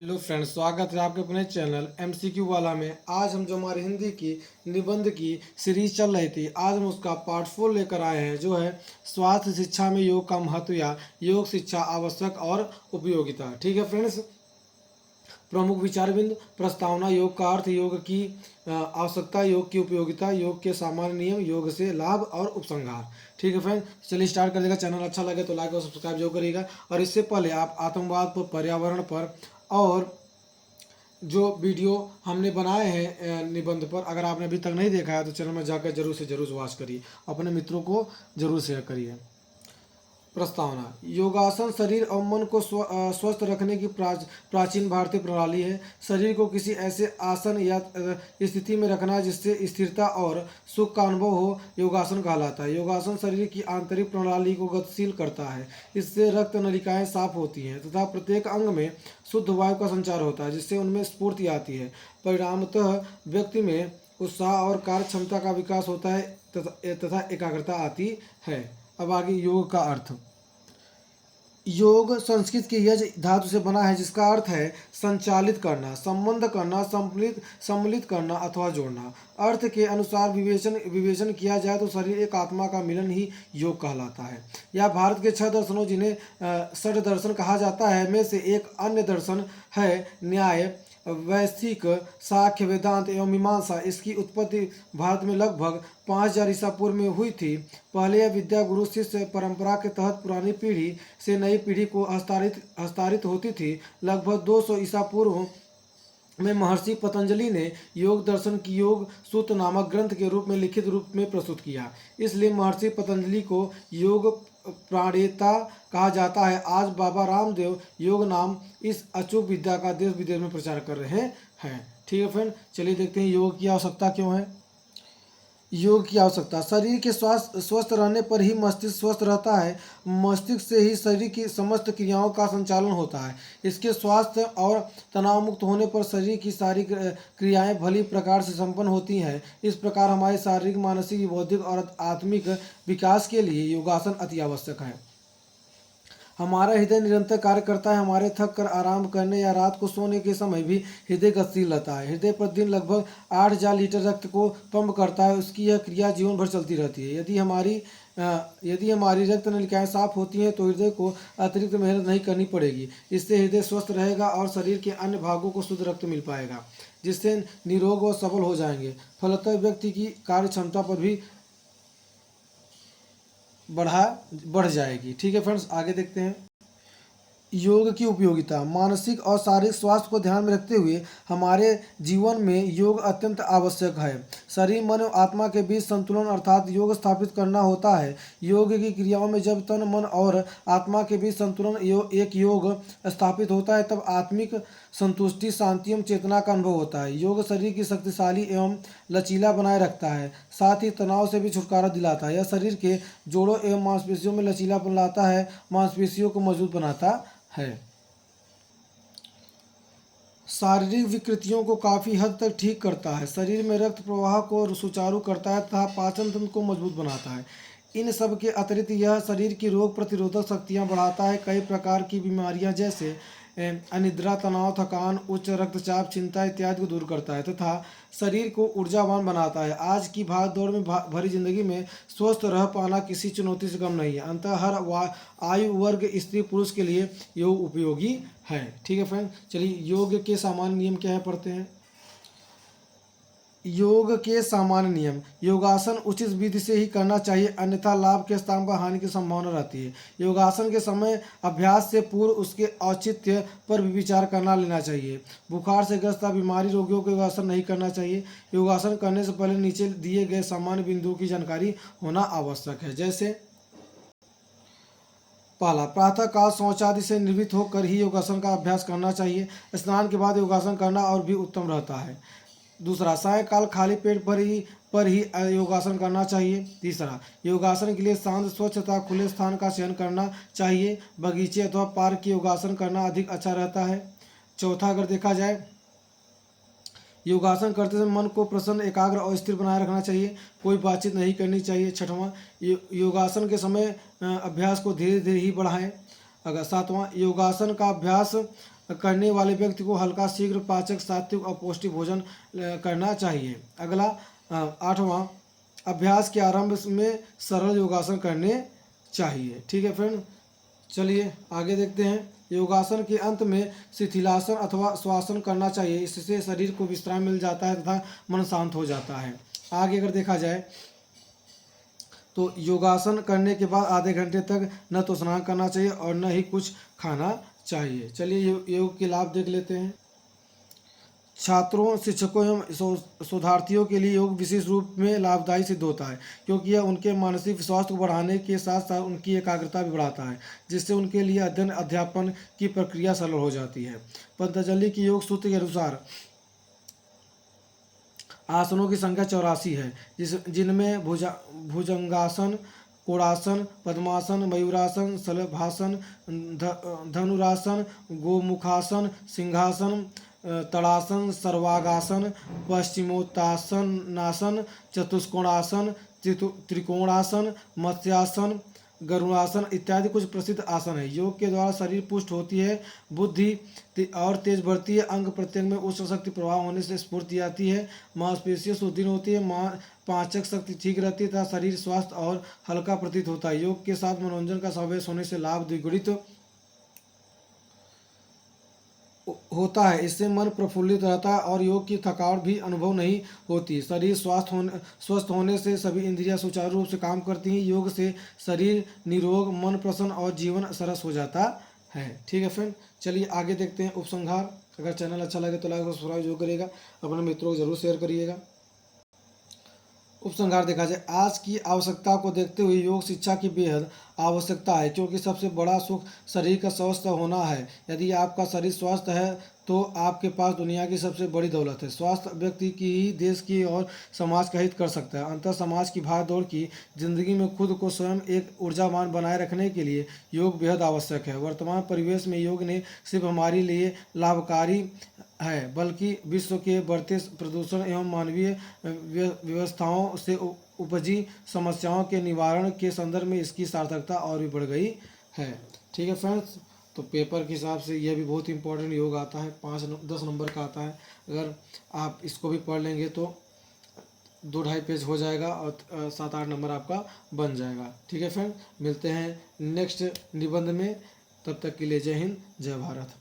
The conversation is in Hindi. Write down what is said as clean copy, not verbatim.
हेलो फ्रेंड्स, स्वागत है आपके अपने चैनल एमसीक्यू वाला में। आज हम जो हमारी हिंदी की निबंध की सीरीज चल रही थी, आज हम उसका पार्ट 4 लेकर आए हैं, जो है स्वास्थ्य शिक्षा में योग का महत्व या योग शिक्षा आवश्यक और उपयोगिता। ठीक है फ्रेंड्स, प्रमुख विचार बिंदु, प्रस्तावना, योग का अर्थ, योग की आवश्यकता, योग की उपयोगिता, योग के सामान्य नियम, योग से लाभ और उपसंहार। ठीक है फ्रेंड्स, चलिए स्टार्ट कर देगा। चैनल अच्छा लगे तो लाइक और सब्सक्राइब जरूर करिएगा। और इससे पहले आप आतंकवाद पर, पर्यावरण पर और जो वीडियो हमने बनाए हैं निबंध पर, अगर आपने अभी तक नहीं देखा है तो चैनल में जाकर जरूर से जरूर वॉच करिए, अपने मित्रों को जरूर शेयर करिए। प्रस्तावना, योगासन शरीर और मन को स्वस्थ रखने की प्राचीन भारतीय प्रणाली है। शरीर को किसी ऐसे आसन या स्थिति में रखना जिससे स्थिरता और सुख का अनुभव हो, योगासन कहलाता है। योगासन शरीर की आंतरिक प्रणाली को गतिशील करता है। इससे रक्त नलिकाएं साफ होती हैं तथा प्रत्येक अंग में शुद्ध वायु का संचार होता है, जिससे उनमें स्फूर्ति आती है। परिणामतः व्यक्ति में उत्साह और कार्य क्षमता का विकास होता है तथा एकाग्रता आती है। अब आगे योग का अर्थ। योग संस्कृत के यज धातु से बना है, जिसका अर्थ है संचालित करना, संबंध करना, सम्मिलित करना अथवा जोड़ना। अर्थ के अनुसार विवेचन किया जाए तो शरीर एक आत्मा का मिलन ही योग कहलाता है। यह भारत के 6 दर्शनों, जिन्हें षड दर्शन कहा जाता है, में से एक अन्य दर्शन है। न्याय, वैस्तिक, साख्य, वेदांत एवं मीमांसा। इसकी उत्पत्ति भारत में लगभग 5000 ईसा पूर्व में हुई थी। पहले यह विद्या गुरु शिष्य परंपरा के तहत पुरानी पीढ़ी से नई पीढ़ी को हस्तांतरित होती थी। लगभग 200 ईसा पूर्व में महर्षि पतंजलि ने योग दर्शन की योग सूत्र नामक ग्रंथ के रूप में लिखित रूप में प्रस्तुत किया। इसलिए महर्षि पतंजलि को योग प्रणेता कहा जाता है। आज बाबा रामदेव योग नाम इस अचूक विद्या का देश विदेश में प्रचार कर रहे हैं। ठीक है फ्रेंड, चलिए देखते हैं योग की आवश्यकता क्यों है। योग की आवश्यकता, शरीर के स्वस्थ रहने पर ही मस्तिष्क स्वस्थ रहता है। मस्तिष्क से ही शरीर की समस्त क्रियाओं का संचालन होता है। इसके स्वास्थ्य और तनाव मुक्त होने पर शरीर की सारी क्रियाएं भली प्रकार से संपन्न होती हैं। इस प्रकार हमारे शारीरिक, मानसिक, बौद्धिक और आत्मिक विकास के लिए योगासन अति आवश्यक है। हमारा हृदय निरंतर कार्य करता है। हमारे थक कर आराम करने या रात को सोने के समय भी हृदय गतिशील रहता है। हृदय प्रतिदिन लगभग 8000 लीटर रक्त को पंप करता है। उसकी यह क्रिया जीवन भर चलती रहती है। यदि हमारी रक्त नलिकाएं साफ होती हैं तो हृदय को अतिरिक्त मेहनत नहीं करनी पड़ेगी। इससे हृदय स्वस्थ रहेगा और शरीर के अन्य भागों को शुद्ध रक्त मिल पाएगा, जिससे निरोग और सबल हो जाएंगे। फलतः व्यक्ति की कार्य क्षमता पर भी बढ़ जाएगी। ठीक है फ्रेंड्स, आगे देखते हैं। योग की उपयोगिता, मानसिक और शारीरिक स्वास्थ्य को ध्यान में रखते हुए हमारे जीवन में योग अत्यंत आवश्यक है। शरीर, मन और आत्मा के बीच संतुलन अर्थात योग स्थापित करना होता है। योग की क्रियाओं में जब तन, मन और आत्मा के बीच संतुलन एक योग स्थापित होता है, तब आत्मिक संतुष्टि, शांति एवं चेतना का अनुभव होता है। योग शरीर की शक्तिशाली एवं लचीला बनाए रखता है, साथ ही तनाव से भी छुटकारा दिलाता है। यह शरीर के जोड़ों एवं मांसपेशियों में लचीलापन लाता है, मांसपेशियों को मजबूत बनाता है। शारीरिक विकृतियों को काफ़ी हद तक ठीक करता है। शरीर में रक्त प्रवाह को सुचारू करता है तथा पाचन तंत्र को मजबूत बनाता है। इन सब के अतिरिक्त यह शरीर की रोग प्रतिरोधक शक्तियाँ बढ़ाता है। कई प्रकार की बीमारियाँ जैसे अनिद्रा, तनाव, थकान, उच्च रक्तचाप, चिंता इत्यादि को दूर करता है तथा शरीर को ऊर्जावान बनाता है। आज की भाग दौड़ में भरी जिंदगी में स्वस्थ रह पाना किसी चुनौती से कम नहीं है। अंततः हर आयु वर्ग, स्त्री पुरुष के लिए योग उपयोगी है। ठीक है फ्रेंड, चलिए योग के सामान्य नियम क्या है पढ़ते हैं। योग के सामान्य नियम, योगासन उचित विधि से ही करना चाहिए, अन्यथा लाभ के स्थान पर हानि की संभावना रहती है। योगासन के समय अभ्यास से पूर्व उसके औचित्य पर भी विचार करना लेना चाहिए। बुखार से ग्रस्त बीमारी रोगियों को योगासन नहीं करना चाहिए। योगासन करने से पहले नीचे दिए गए सामान्य बिंदुओं की जानकारी होना आवश्यक है। जैसे पहला, प्रातः काल शौचादि से निर्वृत्त होकर ही योगासन का अभ्यास करना चाहिए। स्नान के बाद योगासन करना और भी उत्तम रहता है। दूसरा, सायंकाल खाली पेट पर ही योगासन करना चाहिए। तीसरा, योगासन के लिए शांत, स्वच्छ तथा खुले स्थान का चयन करना चाहिए। बगीचे अथवा पार्क की योगासन करना अधिक अच्छा रहता है। चौथा, अगर देखा जाए, योगासन करते समय मन को प्रसन्न, एकाग्र और स्थिर बनाए रखना चाहिए। कोई बातचीत नहीं करनी चाहिए। छठवां, योगासन के समय अभ्यास को धीरे धीरे ही बढ़ाएं। अगर सातवां, योगासन का अभ्यास करने वाले व्यक्ति को हल्का, शीघ्र पाचक, सात्विक और पौष्टिक भोजन करना चाहिए। अगला 8वां, अभ्यास के आरंभ में सरल योगासन करने चाहिए। ठीक है फ्रेंड, चलिए आगे देखते हैं। योगासन के अंत में शिथिलासन अथवा श्वासन करना चाहिए। इससे शरीर को विश्राम मिल जाता है तथा मन शांत हो जाता है। आगे अगर देखा जाए तो योगासन करने के बाद आधे घंटे तक न तो स्नान करना चाहिए और न ही कुछ खाना चाहिए। चलिए योग के लाभ देख लेते हैं। छात्रों, शिक्षकों एवं शोधार्थियों के लिए योग विशेष रूप में लाभदायी सिद्ध होता है, क्योंकि यह उनके मानसिक स्वास्थ्य को बढ़ाने के साथ साथ उनकी एकाग्रता भी बढ़ाता है, जिससे उनके लिए अध्ययन अध्यापन की प्रक्रिया सरल हो जाती है। पतंजलि की योग सूत्र के अनुसार आसनों की संख्या 84 है, जिनमें भुजंगासन, कोणासन, पद्मासन, मयूरासन, शलभासन, धनुरासन, गोमुखासन, सिंहासन, तड़ासन, सर्वांगासन, पश्चिमोत्तानासन, चतुष्कोणासन, त्रिकोणासन, मत्स्यासन, गरुड़ासन इत्यादि कुछ प्रसिद्ध आसन है। योग के द्वारा शरीर पुष्ट होती है, बुद्धि और तेज बढ़ती है, अंग प्रत्यंग में उच्च शक्ति प्रभाव होने से स्फूर्ति आती है, मांसपेशियां सुदृढ़ होती है, पाचक शक्ति ठीक रहती है तथा शरीर स्वस्थ और हल्का प्रतीत होता है। योग के साथ मनोरंजन का समावेश होने से लाभ द्विगुणित होता है। इससे मन प्रफुल्लित रहता है और योग की थकावट भी अनुभव नहीं होती। शरीर स्वस्थ होने से सभी इंद्रियां सुचारू रूप से काम करती हैं। योग से शरीर निरोग, मन प्रसन्न और जीवन सरस हो जाता है। ठीक है फ्रेंड, चलिए आगे देखते हैं उपसंहार। अगर चैनल अच्छा लगे तो लाइक और सब्सक्राइब जरूर करिएगा, अपने मित्रों को जरूर शेयर करिएगा। उपसंहार देखा जाए, आज की आवश्यकता को देखते हुए योग शिक्षा की बेहद आवश्यकता है, क्योंकि सबसे बड़ा सुख शरीर का स्वस्थ होना है। यदि आपका शरीर स्वस्थ है तो आपके पास दुनिया की सबसे बड़ी दौलत है। स्वस्थ व्यक्ति की ही देश की और समाज का हित कर सकता है। अंतर समाज की भागदौड़ की जिंदगी में खुद को स्वयं एक ऊर्जावान बनाए रखने के लिए योग बेहद आवश्यक है। वर्तमान परिवेश में योग ने सिर्फ हमारे लिए लाभकारी है, बल्कि विश्व के बढ़ते प्रदूषण एवं मानवीय व्यवस्थाओं से उपजी समस्याओं के निवारण के संदर्भ में इसकी सार्थकता और भी बढ़ गई है। ठीक है फ्रेंड्स, तो पेपर के हिसाब से यह भी बहुत इंपॉर्टेंट योग आता है, 5-10 नंबर का आता है। अगर आप इसको भी पढ़ लेंगे तो 2-2.5 पेज हो जाएगा और 7-8 नंबर आपका बन जाएगा। ठीक है फ्रेंड, मिलते हैं नेक्स्ट निबंध में, तब तक के लिए जय हिंद, जय भारत।